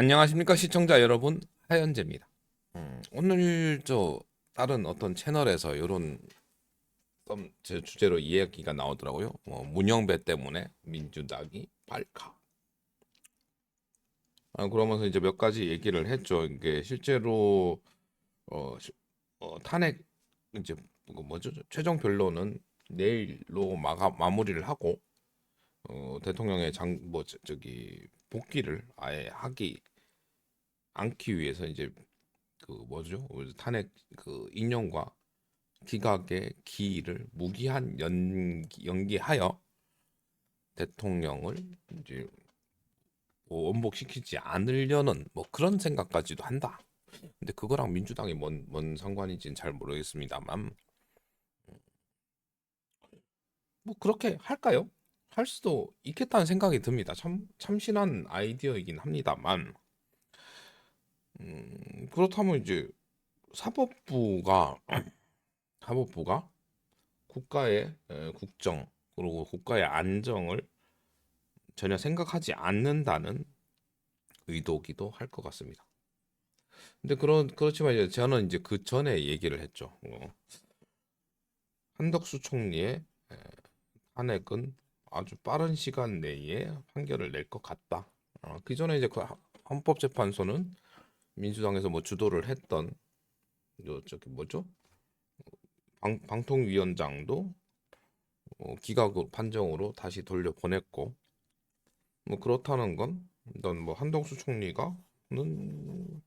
안녕하십니까 시청자 여러분, 하현재입니다. 오늘 다른 어떤 채널에서 이런 제 주제로 이야기가 나오더라고요. 문영배 때문에 민주당이 발카. 그러면서 이제 몇 가지 얘기를 했죠. 이게 실제로 어, 시- 탄핵 이제 뭐죠? 최종 변론은 내일로 마무리를 하고 대통령의 저기 복귀를 아예 하기 않기 위해서 이제 그 뭐죠? 탄핵 그 인용과 기각의 기일을 무기한 연기하여 대통령을 이제 뭐 원복시키지 않으려는 뭐 그런 생각까지도 한다. 근데 그거랑 민주당이 뭔 상관인지는 잘 모르겠습니다만 뭐 그렇게 할까요? 할 수도 있겠다는 생각이 듭니다. 참 참신한 아이디어이긴 합니다만 그렇다면 이제 사법부가 사법부가 국가의 국정 그리고 국가의 안정을 전혀 생각하지 않는다는 의도기도 할 것 같습니다. 근데 그렇지만 이제 저는 이제 그 전에 얘기를 했죠. 한덕수 총리의 탄핵은 아주 빠른 시간 내에 판결을 낼 것 같다. 그 전에 이제 그 헌법재판소는 민주당에서 뭐 주도를 했던 저기 뭐죠? 방통위원장도 기각 판정으로 다시 돌려보냈고 뭐 그렇다는 건 일단 뭐 한덕수 총리가는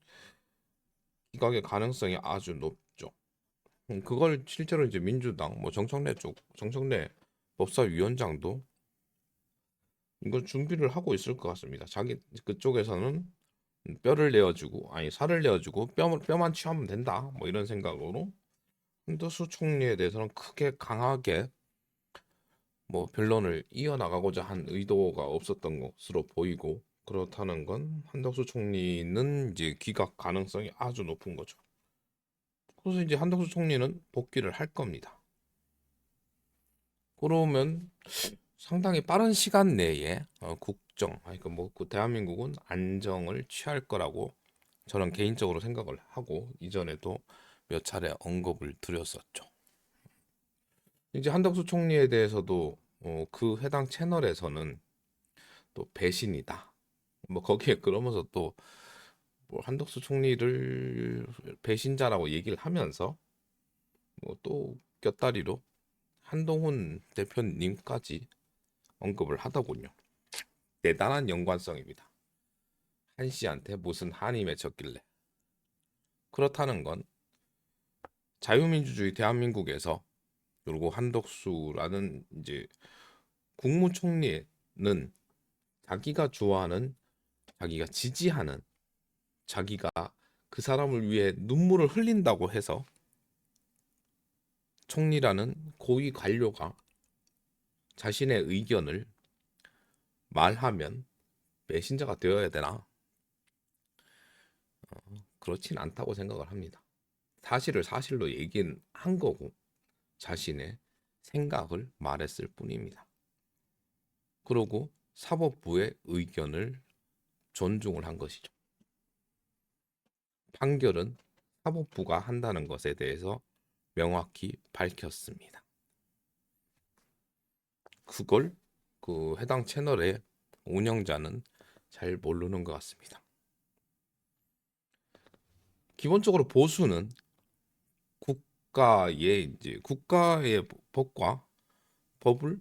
기각의 가능성이 아주 높죠. 그걸 실제로 이제 민주당 뭐 정청래 법사위원장도 이걸 준비를 하고 있을 것 같습니다. 자기 그쪽에서는 뼈를 내어주고 아니 살을 내어주고 뼈만 취하면 된다 뭐 이런 생각으로 한덕수 총리에 대해서는 크게 강하게 뭐 변론을 이어나가고자 한 의도가 없었던 것으로 보이고 그렇다는 건 한덕수 총리는 이제 기각 가능성이 아주 높은 거죠. 그래서 이제 한덕수 총리는 복귀를 할 겁니다. 그러면 상당히 빠른 시간 내에 국정, 그러니까 뭐그 대한민국은 안정을 취할 거라고 저는 개인적으로 생각을 하고 이전에도 몇 차례 언급을 드렸었죠. 이제 한덕수 총리에 대해서도 그 해당 채널에서는 또 배신이다. 뭐 거기에 그러면서 또뭐 한덕수 총리를 배신자라고 얘기를 하면서 뭐 또 곁다리로 한동훈 대표님까지 언급을 하더군요. 대단한 연관성입니다. 한 씨한테 무슨 한이 맺혔길래. 그렇다는 건 자유민주주의 대한민국에서 그리고 한덕수라는 이제 국무총리는 자기가 좋아하는, 자기가 지지하는, 자기가 그 사람을 위해 눈물을 흘린다고 해서 총리라는 고위 관료가 자신의 의견을 말하면 배신자가 되어야 되나? 그렇진 않다고 생각을 합니다. 사실을 사실로 얘기한 거고 자신의 생각을 말했을 뿐입니다. 그리고 사법부의 의견을 존중을 한 것이죠. 판결은 사법부가 한다는 것에 대해서 명확히 밝혔습니다. 그걸 그 해당 채널의 운영자는 잘 모르는 것 같습니다. 기본적으로 보수는 국가의 법과 법을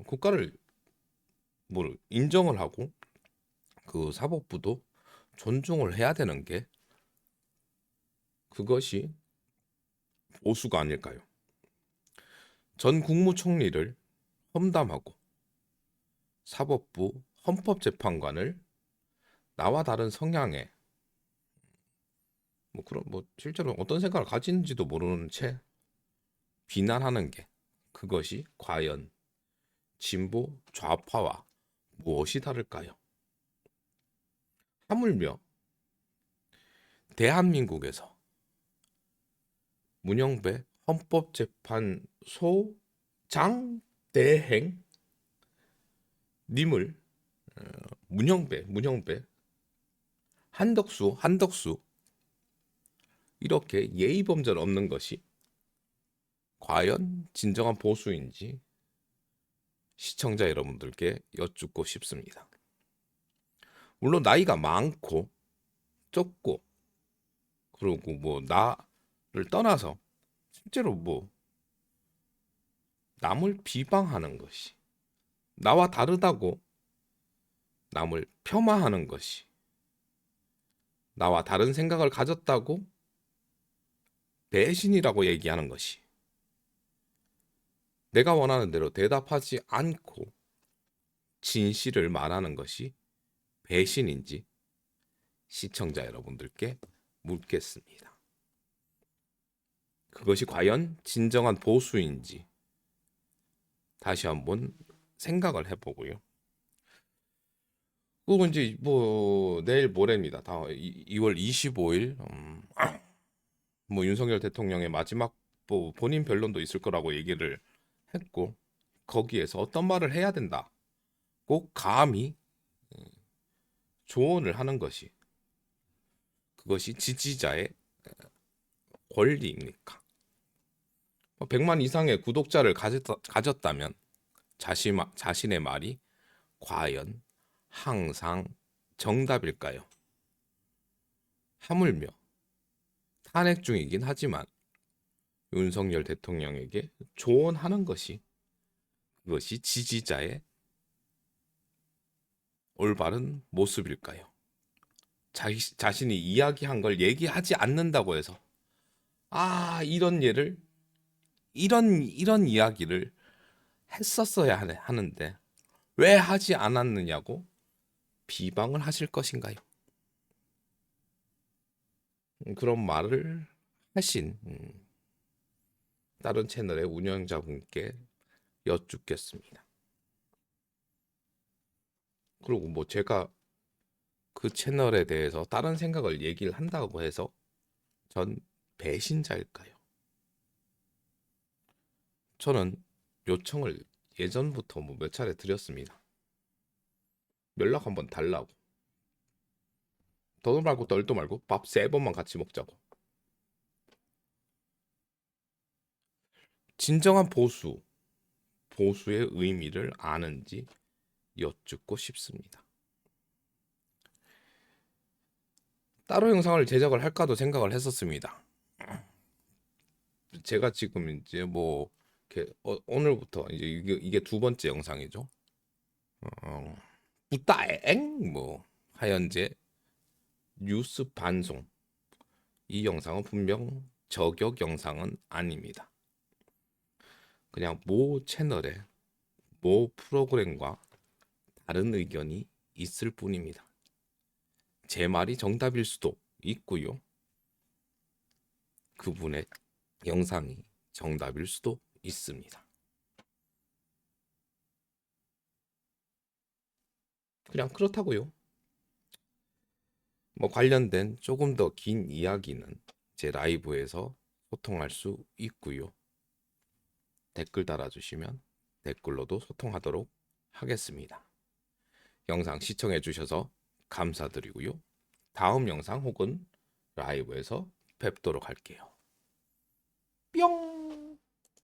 국가를 뭐 인정을 하고 그 사법부도 존중을 해야 되는 게 그것이 보수가 아닐까요? 전 국무총리를 험담하고 사법부 헌법재판관을 나와 다른 성향의 뭐 그런 뭐 실제로 어떤 생각을 가진지도 모르는 채 비난하는 게 그것이 과연 진보 좌파와 무엇이 다를까요? 하물며 대한민국에서 문영배 헌법재판소장 대행 님을 문영배 한덕수 이렇게 예의 범절 없는 것이 과연 진정한 보수인지 시청자 여러분들께 여쭙고 싶습니다. 물론 나이가 많고 적고 그리고 뭐 나를 떠나서 실제로 뭐 남을 비방하는 것이 나와 다르다고 남을 폄하하는 것이 나와 다른 생각을 가졌다고 배신이라고 얘기하는 것이 내가 원하는 대로 대답하지 않고 진실을 말하는 것이 배신인지 시청자 여러분들께 묻겠습니다. 그것이 과연 진정한 보수인지 다시 한번 생각을 해보고요. 그리고 이제 뭐 내일 모레입니다. 2월 25일 뭐 윤석열 대통령의 마지막 뭐 본인 변론도 있을 거라고 얘기를 했고 거기에서 어떤 말을 해야 된다. 꼭 감히 조언을 하는 것이 그것이 지지자의 권리입니까? 100만 이상의 구독자를 가졌다면 자신의 말이 과연 항상 정답일까요? 하물며 탄핵 중이긴 하지만 윤석열 대통령에게 조언하는 것이 그것이 지지자의 올바른 모습일까요? 자신이 이야기한 걸 얘기하지 않는다고 해서 이런 이야기를 했었어야 하는데 왜 하지 않았느냐고 비방을 하실 것인가요? 그런 말을 하신 다른 채널의 운영자분께 여쭙겠습니다. 그리고 뭐 제가 그 채널에 대해서 다른 생각을 얘기를 한다고 해서 전 배신자일까요? 저는 요청을 예전부터 뭐 몇 차례 드렸습니다. 연락 한번 달라고. 더도 말고 덜도 말고 밥 3번만 같이 먹자고. 진정한 보수의 의미를 아는지 여쭙고 싶습니다. 따로 영상을 제작을 할까도 생각을 했었습니다. 제가 지금 이제 뭐 이렇게 오늘부터 이제 이게 2번째 영상이죠. 부따엥 뭐 하연제 뉴스 방송 이 영상은 분명 저격 영상은 아닙니다. 그냥 모 채널에 모 프로그램과 다른 의견이 있을 뿐입니다. 제 말이 정답일 수도 있고요. 그분의 영상이 정답일 수도 있습니다. 그냥 그렇다고요. 뭐 관련된 조금 더 긴 이야기는 제 라이브에서 소통할 수 있고요. 댓글 달아주시면 댓글로도 소통하도록 하겠습니다. 영상 시청해 주셔서 감사드리고요. 다음 영상 혹은 라이브에서 뵙도록 할게요. 뿅!